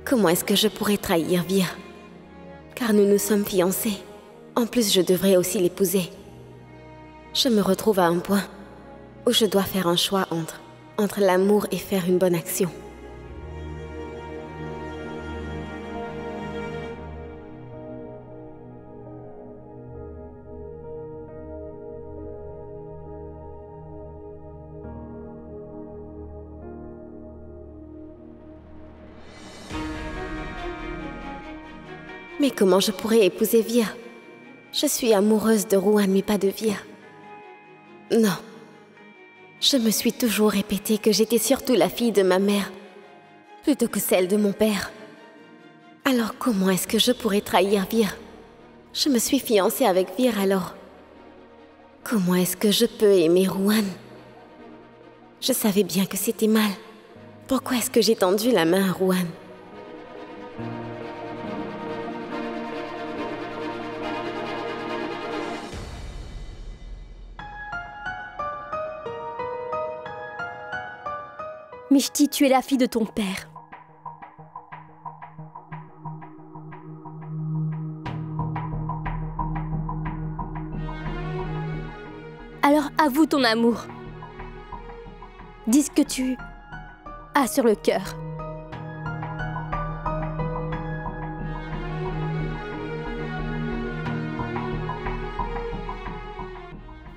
Comment est-ce que je pourrais trahir Vir? Car nous nous sommes fiancés. En plus, je devrais aussi l'épouser. Je me retrouve à un point où je dois faire un choix entre l'amour et faire une bonne action. Mais comment je pourrais épouser Vir? Je suis amoureuse de Ruan, mais pas de Vir. Non. Je me suis toujours répété que j'étais surtout la fille de ma mère, plutôt que celle de mon père. Alors comment est-ce que je pourrais trahir Vir? Je me suis fiancée avec Vir alors. Comment est-ce que je peux aimer Ruan? Je savais bien que c'était mal. Pourquoi est-ce que j'ai tendu la main à Ruan? Mishti, tu es la fille de ton père. Alors avoue ton amour. Dis ce que tu as sur le cœur.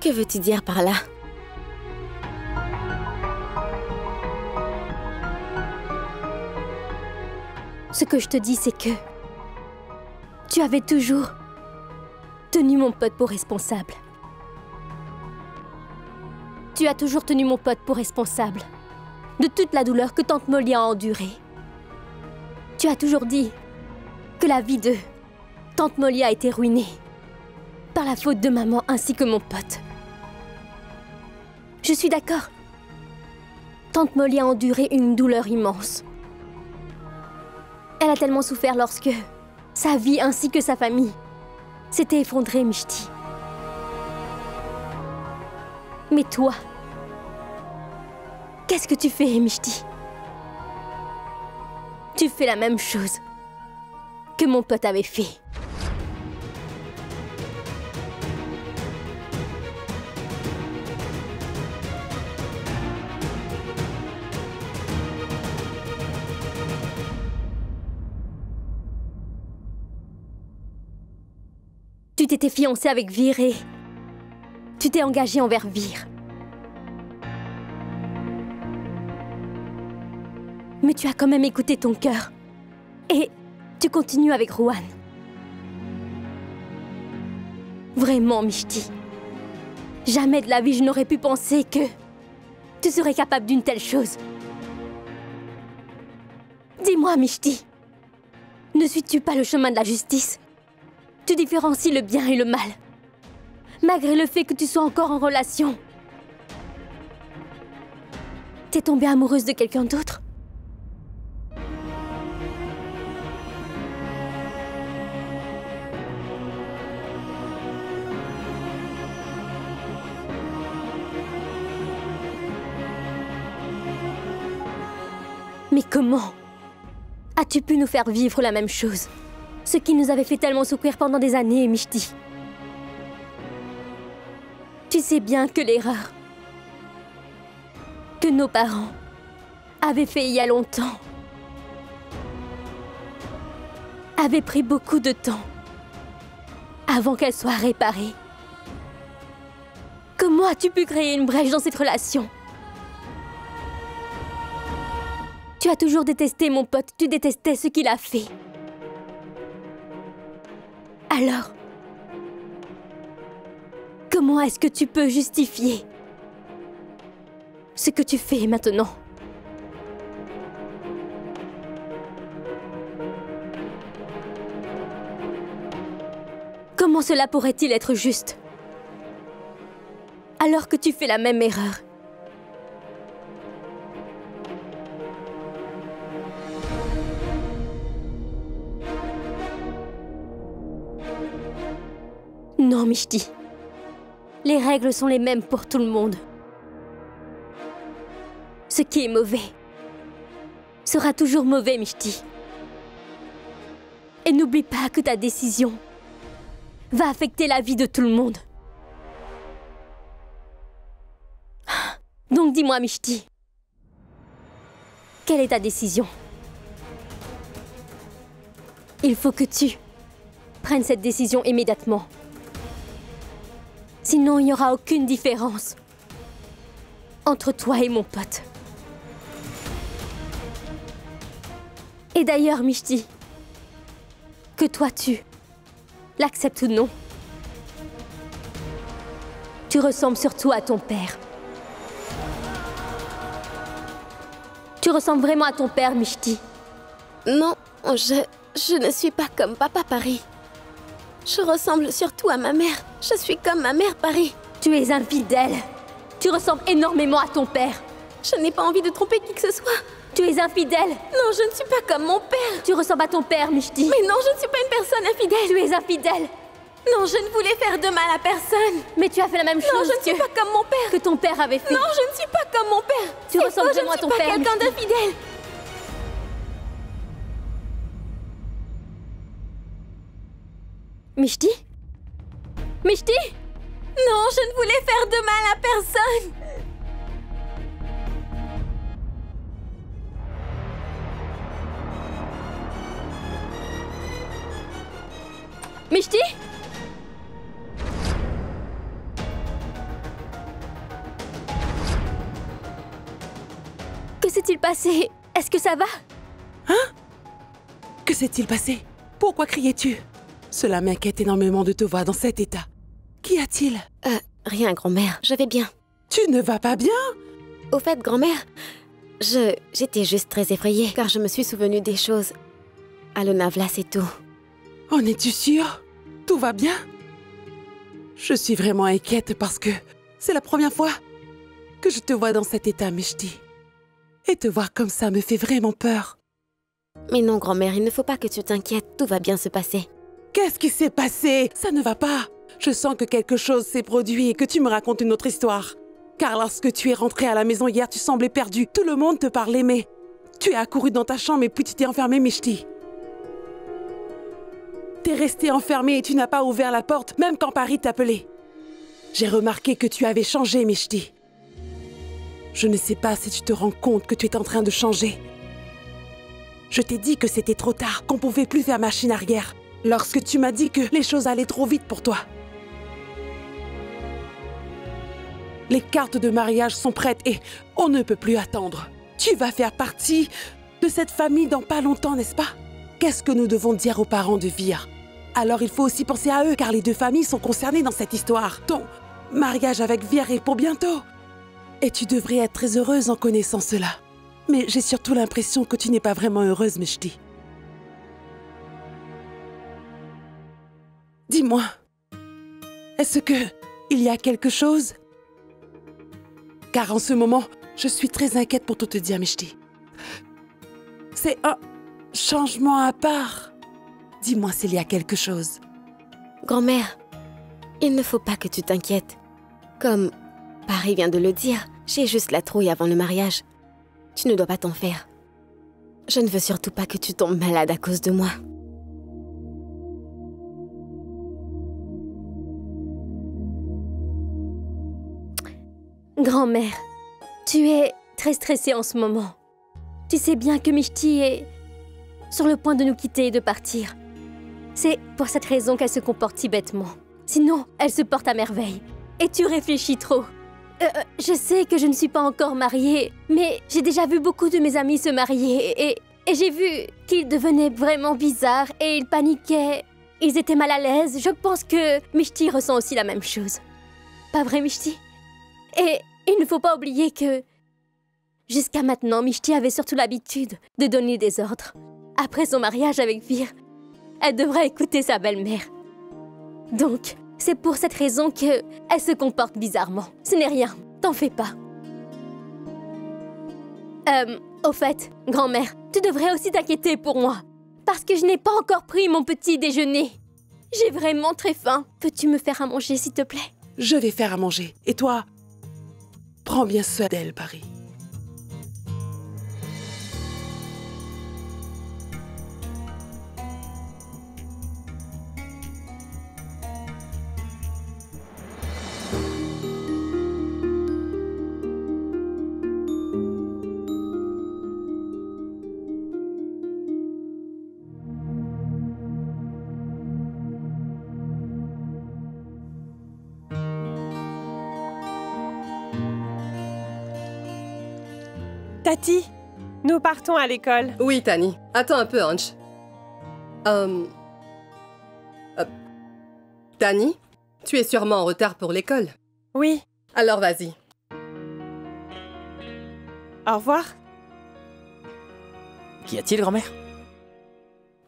Que veux-tu dire par là? Ce que je te dis, c'est que tu avais toujours tenu mon pote pour responsable. Tu as toujours tenu mon pote pour responsable de toute la douleur que tante Molly a endurée. Tu as toujours dit que la vie de tante Molly a été ruinée par la faute de maman ainsi que mon pote. Je suis d'accord. Tante Molly a enduré une douleur immense. Elle a tellement souffert lorsque sa vie ainsi que sa famille s'étaient effondrées, Mishti. Mais toi, qu'est-ce que tu fais, Mishti? Tu fais la même chose que mon pote avait fait. Tu t'étais fiancée avec Vir et tu t'es engagée envers Vir. Mais tu as quand même écouté ton cœur. Et tu continues avec Ruan. Vraiment, Mishti. Jamais de la vie je n'aurais pu penser que tu serais capable d'une telle chose. Dis-moi, Mishti. Ne suis-tu pas le chemin de la justice? Tu différencies le bien et le mal, malgré le fait que tu sois encore en relation. T'es tombée amoureuse de quelqu'un d'autre? Mais comment as-tu pu nous faire vivre la même chose? Ce qui nous avait fait tellement souffrir pendant des années, Mishti. Tu sais bien que l'erreur que nos parents avaient fait il y a longtemps avait pris beaucoup de temps avant qu'elle soit réparée. Comment as-tu pu créer une brèche dans cette relation? Tu as toujours détesté mon pote, tu détestais ce qu'il a fait. Alors, comment est-ce que tu peux justifier ce que tu fais maintenant? Comment cela pourrait-il être juste? Alors que tu fais la même erreur. Non, Mishti. Les règles sont les mêmes pour tout le monde. Ce qui est mauvais sera toujours mauvais, Mishti. Et n'oublie pas que ta décision va affecter la vie de tout le monde. Donc dis-moi, Mishti, quelle est ta décision? Il faut que tu prennes cette décision immédiatement. Sinon, il n'y aura aucune différence entre toi et mon pote. Et d'ailleurs, Mishti, que toi tu l'acceptes ou non, tu ressembles surtout à ton père. Tu ressembles vraiment à ton père, Mishti. Non, je ne suis pas comme Papa Pari. Je ressemble surtout à ma mère. Je suis comme ma mère Pari. Tu es infidèle. Tu ressembles énormément à ton père. Je n'ai pas envie de tromper qui que ce soit. Tu es infidèle. Non, je ne suis pas comme mon père. Tu ressembles à ton père, Mishti. Mais non, je ne suis pas une personne infidèle. Tu es infidèle. Non, je ne voulais faire de mal à personne. Mais tu as fait la même chose non, je ne suis pas comme mon père. Que ton père avait fait. Non, je ne suis pas comme mon père. Tu ressembles vraiment à ton père. Je ne suis pas quelqu'un d'infidèle. Mishti? Mishti? Non, je ne voulais faire de mal à personne. Mishti? Que s'est-il passé? Est-ce que ça va? Hein? Que s'est-il passé? Pourquoi criais-tu? Cela m'inquiète énormément de te voir dans cet état. Qu'y a-t-il? Rien, grand-mère. Je vais bien. Tu ne vas pas bien? Au fait, grand-mère, j'étais juste très effrayée car je me suis souvenue des choses. À Lonavala, c'est tout. En es-tu sûre? Tout va bien? Je suis vraiment inquiète parce que c'est la première fois que je te vois dans cet état, Mishti. Et te voir comme ça me fait vraiment peur. Mais non, grand-mère, il ne faut pas que tu t'inquiètes. Tout va bien se passer. Qu'est-ce qui s'est passé? Ça ne va pas. Je sens que quelque chose s'est produit et que tu me racontes une autre histoire. Car lorsque tu es rentrée à la maison hier, tu semblais perdue. Tout le monde te parlait, mais tu es accourue dans ta chambre et puis tu t'es enfermée, Mishti. T'es restée enfermée et tu n'as pas ouvert la porte, même quand Pari t'appelait. J'ai remarqué que tu avais changé, Mishti. Je ne sais pas si tu te rends compte que tu es en train de changer. Je t'ai dit que c'était trop tard, qu'on pouvait plus faire machine arrière. Lorsque tu m'as dit que les choses allaient trop vite pour toi. Les cartes de mariage sont prêtes et on ne peut plus attendre. Tu vas faire partie de cette famille dans pas longtemps, n'est-ce pas? Qu'est-ce que nous devons dire aux parents de Vir? Alors il faut aussi penser à eux, car les deux familles sont concernées dans cette histoire. Ton mariage avec Vir est pour bientôt. Et tu devrais être très heureuse en connaissant cela. Mais j'ai surtout l'impression que tu n'es pas vraiment heureuse, Mishti. Dis-moi, est-ce que il y a quelque chose? Car en ce moment, je suis très inquiète pour tout te dire, Mishti. C'est un changement à part. Dis-moi s'il y a quelque chose. Grand-mère, il ne faut pas que tu t'inquiètes. Comme Pari vient de le dire, j'ai juste la trouille avant le mariage. Tu ne dois pas t'en faire. Je ne veux surtout pas que tu tombes malade à cause de moi. Grand-mère, tu es très stressée en ce moment. Tu sais bien que Mishti est sur le point de nous quitter et de partir. C'est pour cette raison qu'elle se comporte si bêtement. Sinon, elle se porte à merveille. Et tu réfléchis trop. Je sais que je ne suis pas encore mariée, mais j'ai déjà vu beaucoup de mes amis se marier et j'ai vu qu'ils devenaient vraiment bizarres et ils paniquaient. Ils étaient mal à l'aise. Je pense que Mishti ressent aussi la même chose. Pas vrai, Mishti? Et il ne faut pas oublier que jusqu'à maintenant, Mishti avait surtout l'habitude de donner des ordres. Après son mariage avec Vir, elle devrait écouter sa belle-mère. Donc, c'est pour cette raison qu'elle se comporte bizarrement. Ce n'est rien, t'en fais pas. Au fait, grand-mère, tu devrais aussi t'inquiéter pour moi. Parce que je n'ai pas encore pris mon petit déjeuner. J'ai vraiment très faim. Peux-tu me faire à manger, s'il te plaît? Je vais faire à manger. Et toi, prends bien soin d'elle, Pari. Tati, nous partons à l'école. Oui, Tani. Attends un peu, Ange. Tani, tu es sûrement en retard pour l'école. Oui, Alors vas-y. au revoir. Qu'y a-t-il, grand-mère?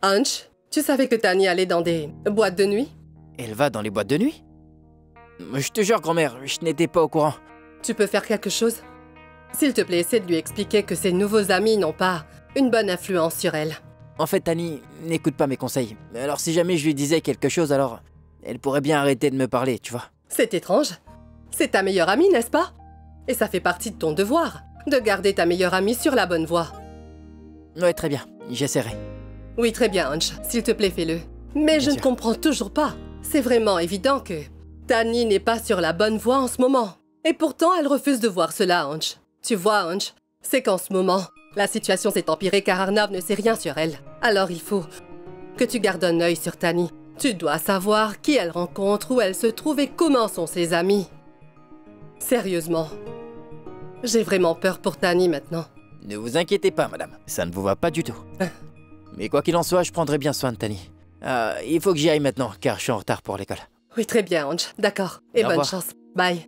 Ange, tu savais que Tani allait dans des boîtes de nuit? Elle va dans les boîtes de nuit? Je te jure, grand-mère, je n'étais pas au courant. Tu peux faire quelque chose? S'il te plaît, essaie de lui expliquer que ses nouveaux amis n'ont pas une bonne influence sur elle. En fait, Tani n'écoute pas mes conseils. Alors si jamais je lui disais quelque chose, alors elle pourrait bien arrêter de me parler, tu vois. C'est étrange. C'est ta meilleure amie, n'est-ce pas? Et ça fait partie de ton devoir, de garder ta meilleure amie sur la bonne voie. Ouais, très bien, j'essaierai. Oui, très bien, Ange. S'il te plaît, fais-le. Mais je ne sûr. comprends toujours pas. C'est vraiment évident que Tani n'est pas sur la bonne voie en ce moment. Et pourtant, elle refuse de voir cela, Ange. Tu vois, Ange, c'est qu'en ce moment, la situation s'est empirée car Arnav ne sait rien sur elle. Alors il faut que tu gardes un œil sur Tani. Tu dois savoir qui elle rencontre, où elle se trouve et comment sont ses amis. Sérieusement. J'ai vraiment peur pour Tani maintenant. Ne vous inquiétez pas, madame. Ça ne vous va pas du tout. Mais quoi qu'il en soit, je prendrai bien soin de Tani. Il faut que j'y aille maintenant, car je suis en retard pour l'école. Oui, très bien, Ange. D'accord. Et Au bonne revoir. chance. Bye.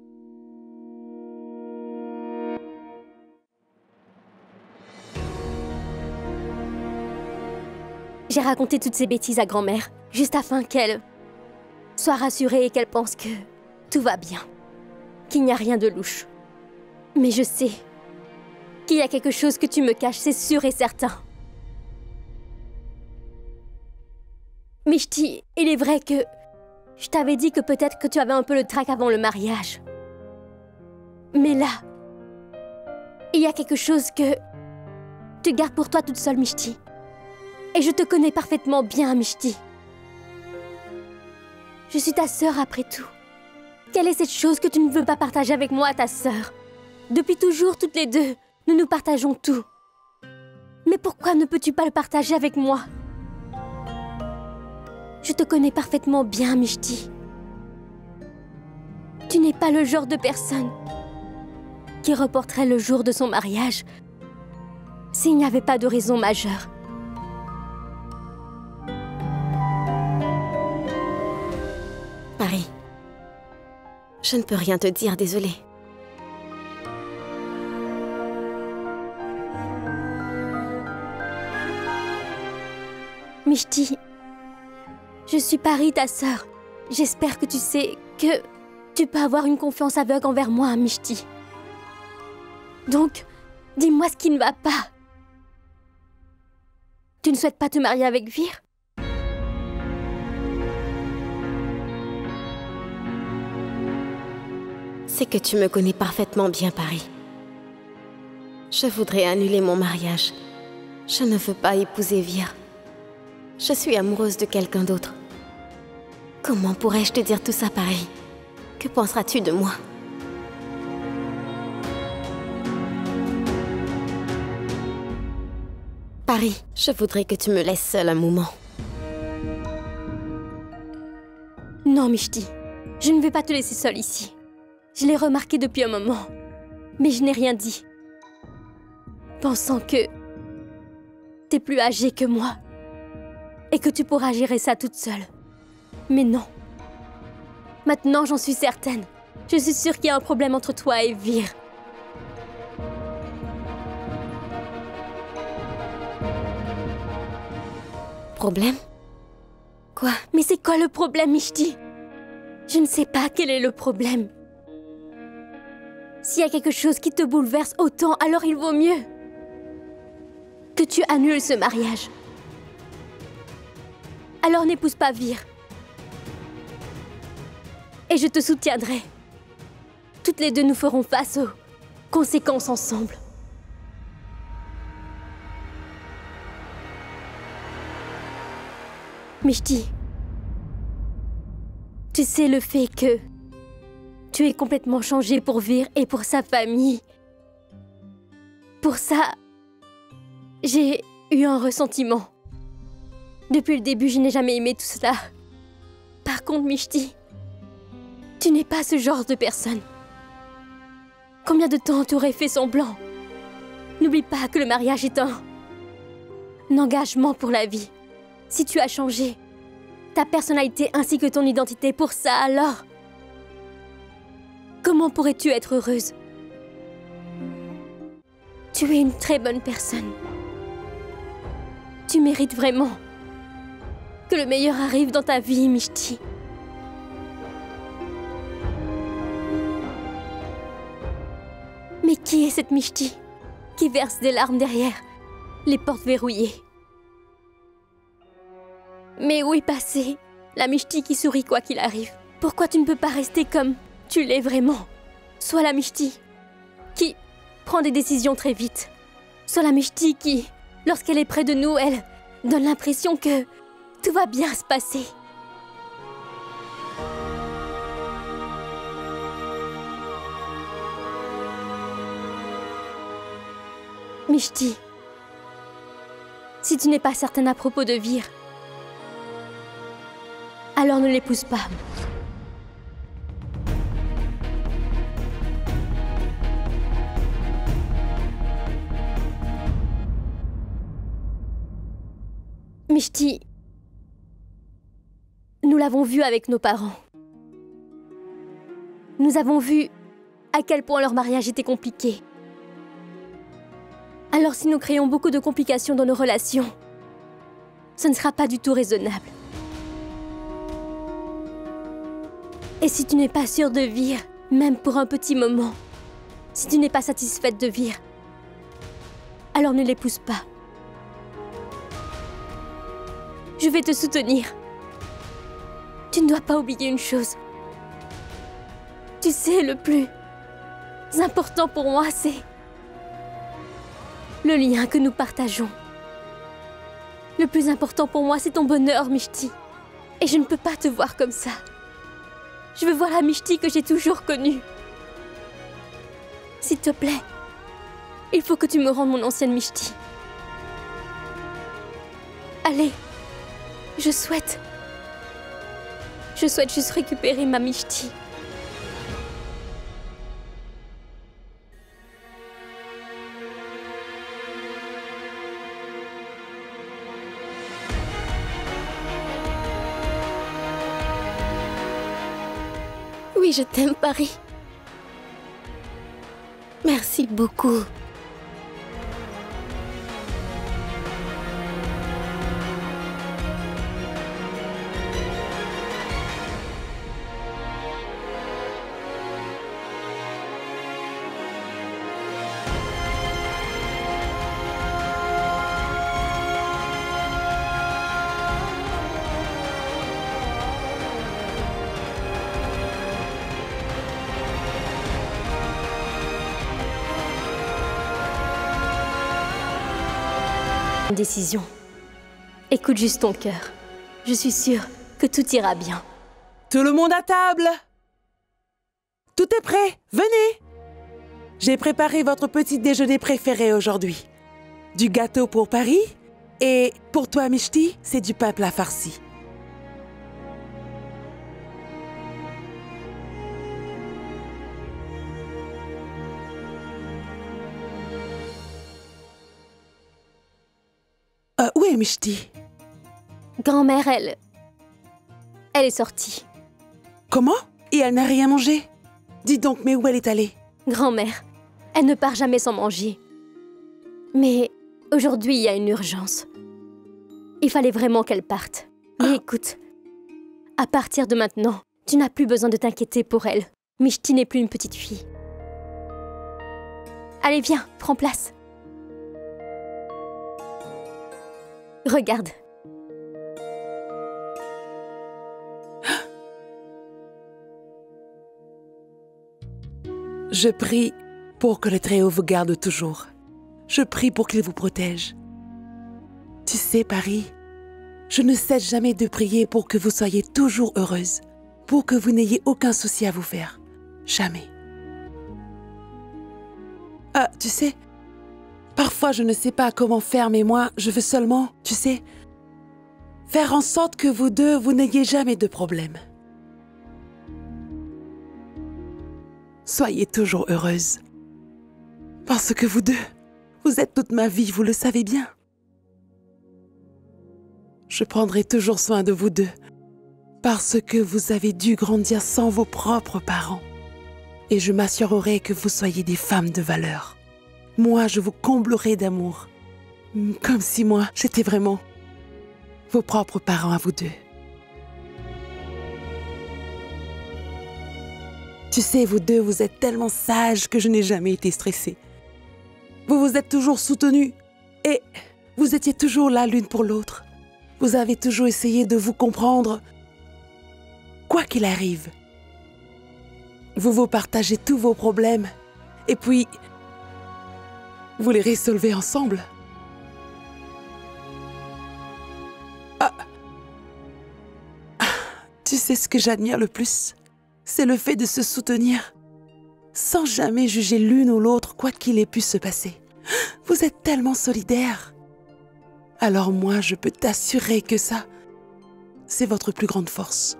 J'ai raconté toutes ces bêtises à grand-mère, juste afin qu'elle soit rassurée et qu'elle pense que tout va bien, qu'il n'y a rien de louche. Mais je sais qu'il y a quelque chose que tu me caches, c'est sûr et certain. Mishti, il est vrai que je t'avais dit que peut-être que tu avais un peu le trac avant le mariage. Mais là, il y a quelque chose que tu gardes pour toi toute seule, Mishti. Et je te connais parfaitement bien, Mishti. Je suis ta sœur après tout. Quelle est cette chose que tu ne veux pas partager avec moi, ta sœur? Depuis toujours, toutes les deux, nous nous partageons tout. Mais pourquoi ne peux-tu pas le partager avec moi? Je te connais parfaitement bien, Mishti. Tu n'es pas le genre de personne qui reporterait le jour de son mariage s'il n'y avait pas de raison majeure. Marie, je ne peux rien te dire, désolée. Mishti, je suis Paris, ta sœur. J'espère que tu sais que tu peux avoir une confiance aveugle envers moi, Mishti. Donc, dis-moi ce qui ne va pas. Tu ne souhaites pas te marier avec Vir? C'est que tu me connais parfaitement bien, Paris. Je voudrais annuler mon mariage. Je ne veux pas épouser Vir. Je suis amoureuse de quelqu'un d'autre. Comment pourrais-je te dire tout ça, Paris? Que penseras-tu de moi? Paris, je voudrais que tu me laisses seule un moment. Non, Mishti. Je ne vais pas te laisser seule ici. Je l'ai remarqué depuis un moment. Mais je n'ai rien dit. Pensant que t'es plus âgée que moi. Et que tu pourras gérer ça toute seule. Mais non. Maintenant, j'en suis certaine. Je suis sûre qu'il y a un problème entre toi et Vir. Problème? Quoi? Mais c'est quoi le problème, Mishti? Je ne sais pas quel est le problème. S'il y a quelque chose qui te bouleverse autant, alors il vaut mieux que tu annules ce mariage. Alors n'épouse pas Vir. Et je te soutiendrai. Toutes les deux, nous ferons face aux conséquences ensemble. Mishti, tu sais le fait que tu es complètement changé pour Vir et pour sa famille. Pour ça, j'ai eu un ressentiment. Depuis le début, je n'ai jamais aimé tout cela. Par contre, Mishti, tu n'es pas ce genre de personne. Combien de temps tu aurais fait semblant N'oublie pas que le mariage est un engagement pour la vie. Si tu as changé ta personnalité ainsi que ton identité pour ça, alors comment pourrais-tu être heureuse? Tu es une très bonne personne. Tu mérites vraiment que le meilleur arrive dans ta vie, Mishti. Mais qui est cette Mishti qui verse des larmes derrière les portes verrouillées? Mais où est passée la Mishti qui sourit quoi qu'il arrive? Pourquoi tu ne peux pas rester comme tu l'es vraiment? Sois la Mishti qui prend des décisions très vite. Sois la Mishti qui, lorsqu'elle est près de nous, elle donne l'impression que tout va bien se passer. Mishti, si tu n'es pas certaine à propos de Vir, alors ne l'épouse pas. Mishti, nous l'avons vu avec nos parents. Nous avons vu à quel point leur mariage était compliqué. Alors si nous créons beaucoup de complications dans nos relations, ce ne sera pas du tout raisonnable. Et si tu n'es pas sûre de Vir, même pour un petit moment, si tu n'es pas satisfaite de Vir, alors ne l'épouse pas. Je vais te soutenir. Tu ne dois pas oublier une chose. Tu sais, le plus important pour moi, c'est le lien que nous partageons. Le plus important pour moi, c'est ton bonheur, Mishti. Et je ne peux pas te voir comme ça. Je veux voir la Mishti que j'ai toujours connue. S'il te plaît, il faut que tu me rendes mon ancienne Mishti. Allez, je souhaite juste récupérer ma Mishti. Oui, je t'aime, Paris. Merci beaucoup. Décision. Écoute juste ton cœur. Je suis sûre que tout ira bien. Tout le monde à table! Tout est prêt, venez! J'ai préparé votre petit déjeuner préféré aujourd'hui. Du gâteau pour Paris et pour toi, Mishti, c'est du pain plat farci. Où est Mishti? Grand-mère, elle est sortie. Comment? Et elle n'a rien mangé? Dis donc, mais où elle est allée? Grand-mère, elle ne part jamais sans manger. Mais aujourd'hui, il y a une urgence. Il fallait vraiment qu'elle parte. Mais écoute, à partir de maintenant, tu n'as plus besoin de t'inquiéter pour elle. Mishti n'est plus une petite fille. Allez, viens, prends place. Regarde. Je prie pour que le Très-Haut vous garde toujours. Je prie pour qu'il vous protège. Tu sais, Paris, je ne cesse jamais de prier pour que vous soyez toujours heureuse, pour que vous n'ayez aucun souci à vous faire. Jamais. Ah, tu sais, parfois je ne sais pas comment faire, mais moi, je veux seulement, tu sais, faire en sorte que vous deux, vous n'ayez jamais de problème. Soyez toujours heureuse. Parce que vous deux, Vous êtes toute ma vie, vous le savez bien. Je prendrai toujours soin de vous deux, parce que vous avez dû grandir sans vos propres parents. Et je m'assurerai que vous soyez des femmes de valeur. Moi, je vous comblerai d'amour, comme si moi, j'étais vraiment vos propres parents à vous deux. Tu sais, vous deux, vous êtes tellement sages que je n'ai jamais été stressée. Vous vous êtes toujours soutenus et vous étiez toujours là l'une pour l'autre. Vous avez toujours essayé de vous comprendre, quoi qu'il arrive. Vous vous partagez tous vos problèmes et puis vous les résolvez ensemble. Tu sais ce que j'admire le plus? C'est le fait de se soutenir, sans jamais juger l'une ou l'autre, quoi qu'il ait pu se passer. Vous êtes tellement solidaires. Alors moi, je peux t'assurer que ça, c'est votre plus grande force.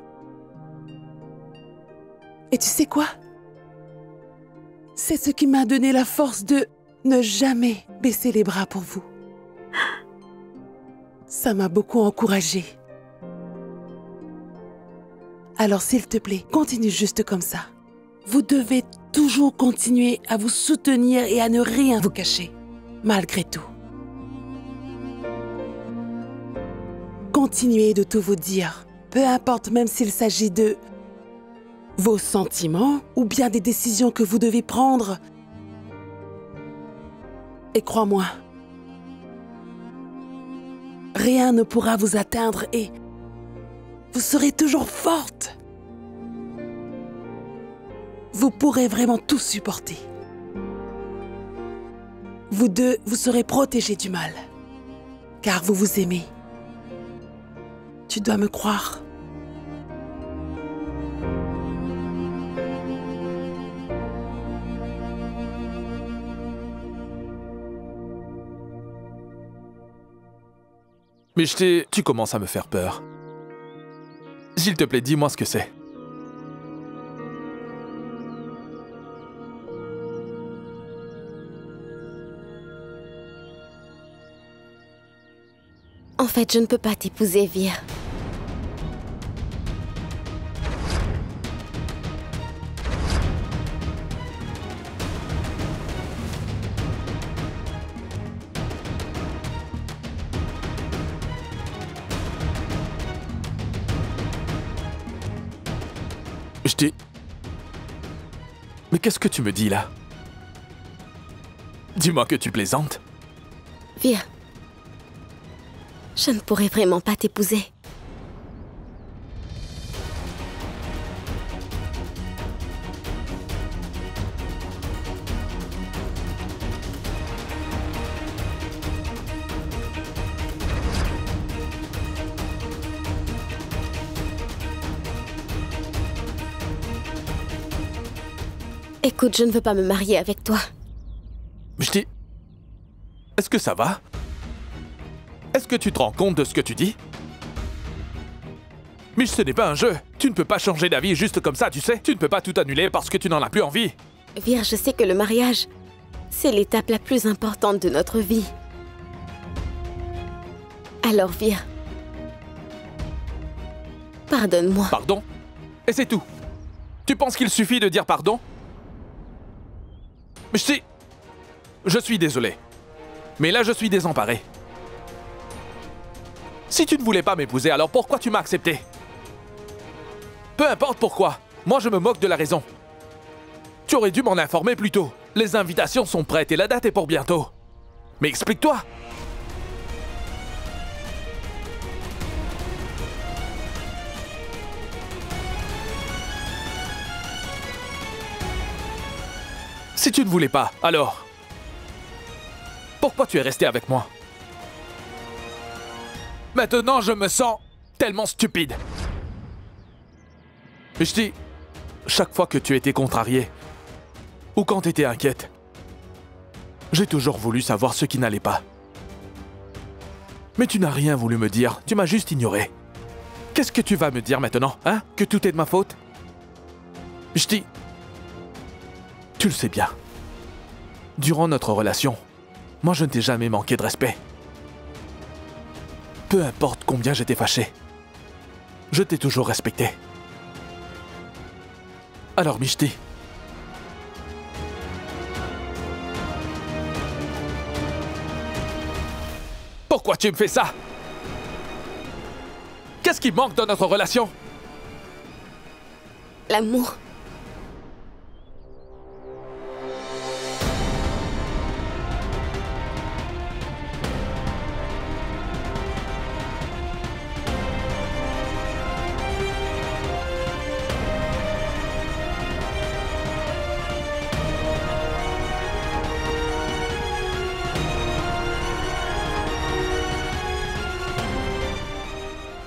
Et tu sais quoi? C'est ce qui m'a donné la force de ne jamais baisser les bras pour vous. Ça m'a beaucoup encouragée. Alors s'il te plaît, continue juste comme ça. Vous devez toujours continuer à vous soutenir et à ne rien vous cacher, malgré tout. Continuez de tout vous dire, peu importe même s'il s'agit de vos sentiments ou bien des décisions que vous devez prendre. Et crois-moi, rien ne pourra vous atteindre et vous serez toujours forte. Vous pourrez vraiment tout supporter. Vous deux, vous serez protégés du mal, car vous vous aimez. Tu dois me croire. Mais tu commences à me faire peur. S'il te plaît, dis-moi ce que c'est. En fait, je ne peux pas t'épouser, Vir. Mais qu'est-ce que tu me dis là? Dis-moi que tu plaisantes. Vir, je ne pourrais vraiment pas t'épouser. Écoute, je ne veux pas me marier avec toi. Mais est-ce que ça va? Est-ce que tu te rends compte de ce que tu dis? Mais ce n'est pas un jeu. Tu ne peux pas changer d'avis juste comme ça, tu sais. Tu ne peux pas tout annuler parce que tu n'en as plus envie. Vir, je sais que le mariage, c'est l'étape la plus importante de notre vie. Alors, Vir, pardonne-moi. Pardon? Et c'est tout. Tu penses qu'il suffit de dire pardon? Mais je suis désolé. Mais là, je suis désemparé. Si tu ne voulais pas m'épouser, alors pourquoi tu m'as accepté? Peu importe pourquoi. Moi, je me moque de la raison. Tu aurais dû m'en informer plus tôt. Les invitations sont prêtes et la date est pour bientôt. Mais explique-toi. Si tu ne voulais pas, alors... Pourquoi tu es resté avec moi? Maintenant, je me sens tellement stupide. Je dis, chaque fois que tu étais contrariée, ou quand tu étais inquiète, j'ai toujours voulu savoir ce qui n'allait pas. Mais tu n'as rien voulu me dire, tu m'as juste ignoré. Qu'est-ce que tu vas me dire maintenant, hein? Que tout est de ma faute? Je dis, tu le sais bien. Durant notre relation, Moi, je ne t'ai jamais manqué de respect. Peu importe combien j'étais fâché, je t'ai toujours respecté. Alors, Mishti, pourquoi tu me fais ça? Qu'est-ce qui manque dans notre relation? L'amour.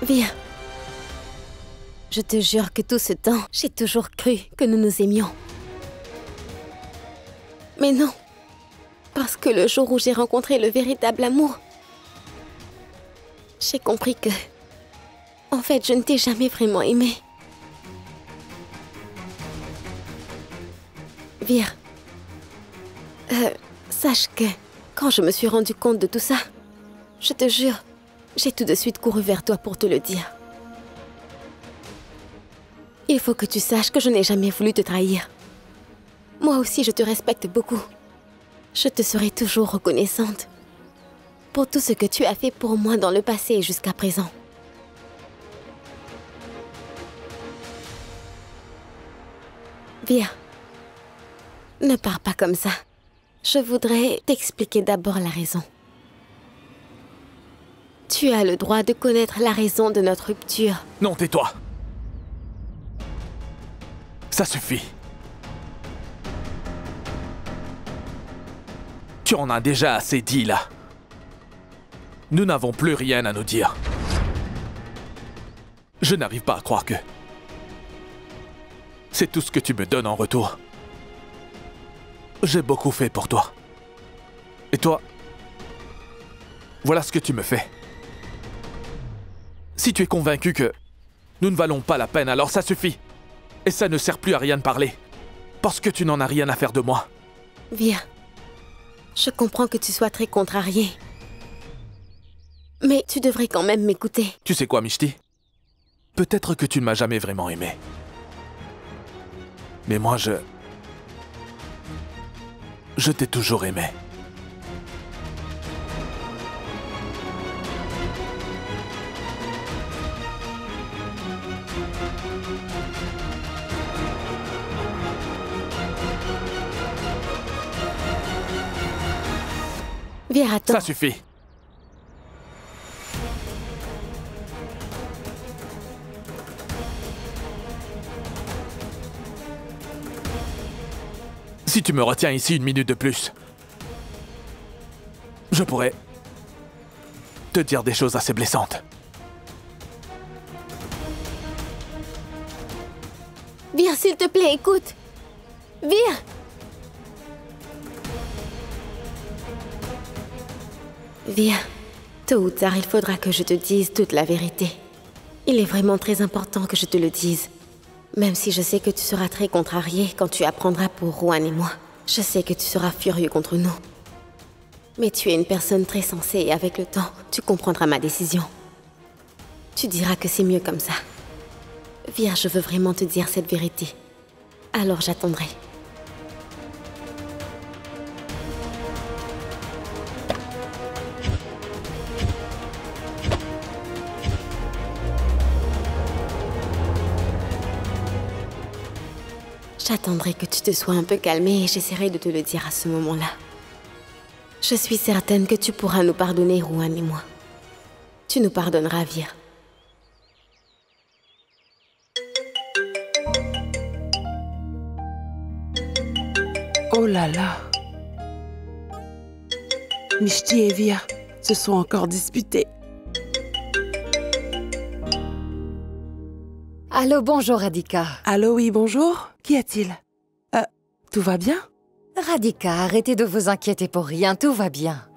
Viens. Je te jure que tout ce temps, j'ai toujours cru que nous nous aimions. Mais non. Parce que le jour où j'ai rencontré le véritable amour, j'ai compris que... En fait, je ne t'ai jamais vraiment aimé. Vir, sache que quand je me suis rendu compte de tout ça, je te jure, j'ai tout de suite couru vers toi pour te le dire. Il faut que tu saches que je n'ai jamais voulu te trahir. Moi aussi, je te respecte beaucoup. Je te serai toujours reconnaissante pour tout ce que tu as fait pour moi dans le passé et jusqu'à présent. Viens. Ne pars pas comme ça. Je voudrais t'expliquer d'abord la raison. Tu as le droit de connaître la raison de notre rupture. Non, tais-toi. Ça suffit. Tu en as déjà assez dit, là. Nous n'avons plus rien à nous dire. Je n'arrive pas à croire que... c'est tout ce que tu me donnes en retour. J'ai beaucoup fait pour toi. Et toi, voilà ce que tu me fais. Si tu es convaincu que nous ne valons pas la peine, alors ça suffit. Et ça ne sert plus à rien de parler. Parce que tu n'en as rien à faire de moi. Viens. Je comprends que tu sois très contrarié. Mais tu devrais quand même m'écouter. Tu sais quoi, Mishti? Peut-être que tu ne m'as jamais vraiment aimé. Mais moi, je t'ai toujours aimé. Viens, attends. Ça suffit. Si tu me retiens ici une minute de plus, je pourrais te dire des choses assez blessantes. Viens, s'il te plaît, écoute. Viens. Viens. Tôt ou tard, il faudra que je te dise toute la vérité. Il est vraiment très important que je te le dise. Même si je sais que tu seras très contrarié quand tu apprendras pour Ruan et moi. Je sais que tu seras furieux contre nous. Mais tu es une personne très sensée et avec le temps, tu comprendras ma décision. Tu diras que c'est mieux comme ça. Viens, je veux vraiment te dire cette vérité. Alors j'attendrai. J'attendrai que tu te sois un peu calmé et j'essaierai de te le dire à ce moment-là. Je suis certaine que tu pourras nous pardonner, Ruan et moi. Tu nous pardonneras, Vir. Oh là là. Mishti et Vir se sont encore disputés. Allô, bonjour Radhika. Allô, oui, bonjour. Qu'y a-t-il? Tout va bien? Radhika, arrêtez de vous inquiéter pour rien, tout va bien.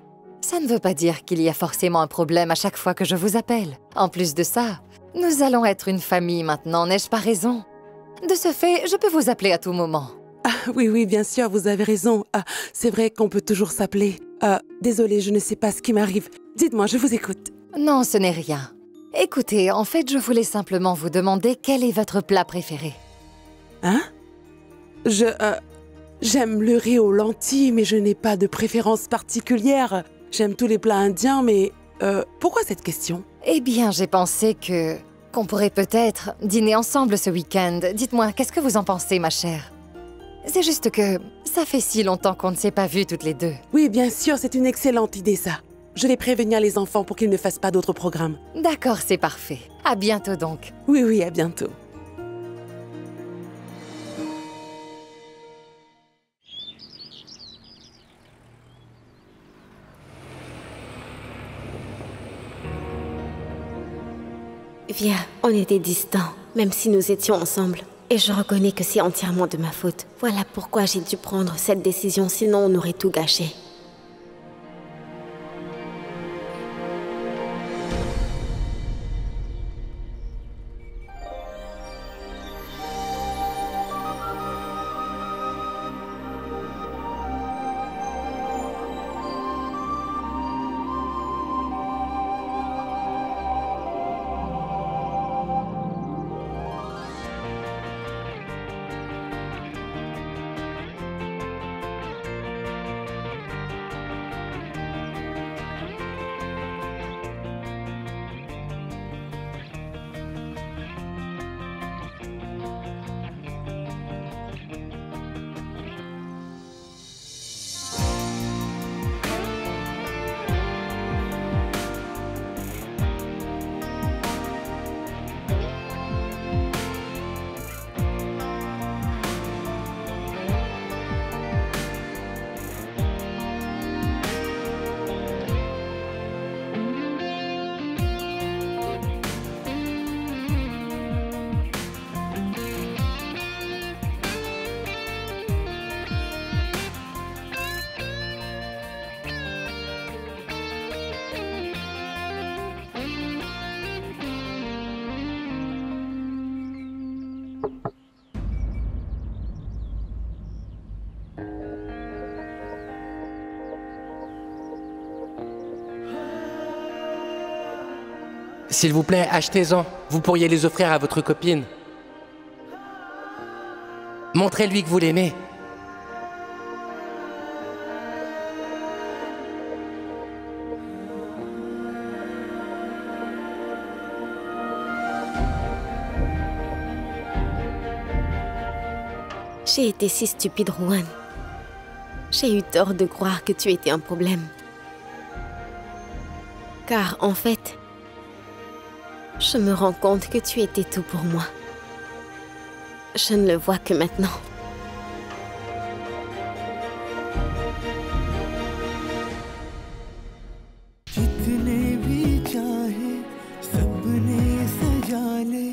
Ça ne veut pas dire qu'il y a forcément un problème à chaque fois que je vous appelle. En plus de ça, nous allons être une famille maintenant, n'ai-je pas raison? De ce fait, je peux vous appeler à tout moment. Ah, oui, bien sûr, vous avez raison. Ah, c'est vrai qu'on peut toujours s'appeler. Désolée, je ne sais pas ce qui m'arrive. Dites-moi, je vous écoute. Non, ce n'est rien. Écoutez, en fait, je voulais simplement vous demander quel est votre plat préféré. Hein? J'aime le riz aux lentilles, mais je n'ai pas de préférence particulière. J'aime tous les plats indiens, mais pourquoi cette question? Eh bien, j'ai pensé qu'on pourrait peut-être dîner ensemble ce week-end. Dites-moi, qu'est-ce que vous en pensez, ma chère? C'est juste que ça fait si longtemps qu'on ne s'est pas vus toutes les deux. Oui, bien sûr, c'est une excellente idée, ça. Je vais prévenir les enfants pour qu'ils ne fassent pas d'autres programmes. D'accord, c'est parfait. À bientôt donc. Oui, oui, à bientôt. Via, on était distants, même si nous étions ensemble. Et je reconnais que c'est entièrement de ma faute. Voilà pourquoi j'ai dû prendre cette décision, sinon on aurait tout gâché. S'il vous plaît, achetez-en. Vous pourriez les offrir à votre copine. Montrez-lui que vous l'aimez. J'ai été si stupide, Rowan. J'ai eu tort de croire que tu étais un problème. Car, en fait, je me rends compte que tu étais tout pour moi. Je ne le vois que maintenant. जितने भी चाहे सबने सजा ले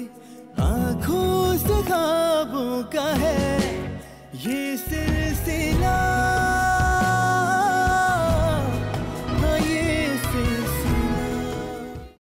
आँखों से ख्वाबों का है ये सिलसिला